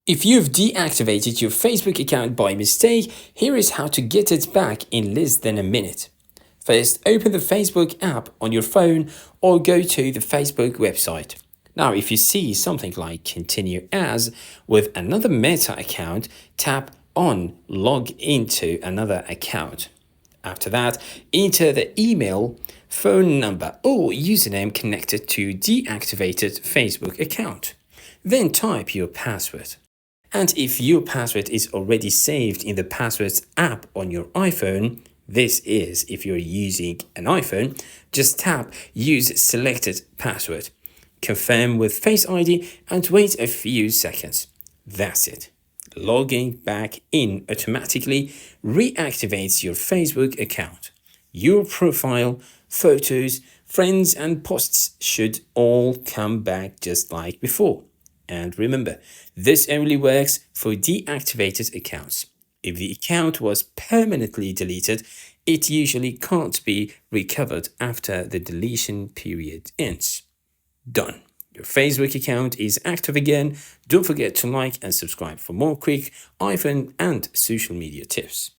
If you've deactivated your Facebook account by mistake, here is how to get it back in less than a minute. First, open the Facebook app on your phone or go to the Facebook website. Now, if you see something like Continue As with another Meta account, tap on Log into another account. After that, enter the email, phone number or username connected to deactivated Facebook account. Then type your password. And if your password is already saved in the Passwords app on your iPhone, this is if you're using an iPhone, just tap Use Selected Password. Confirm with Face ID and wait a few seconds. That's it. Logging back in automatically reactivates your Facebook account. Your profile, photos, friends and posts should all come back just like before. And remember, this only works for deactivated accounts. If the account was permanently deleted, it usually can't be recovered after the deletion period ends. Done. Your Facebook account is active again. Don't forget to like and subscribe for more quick iPhone and social media tips.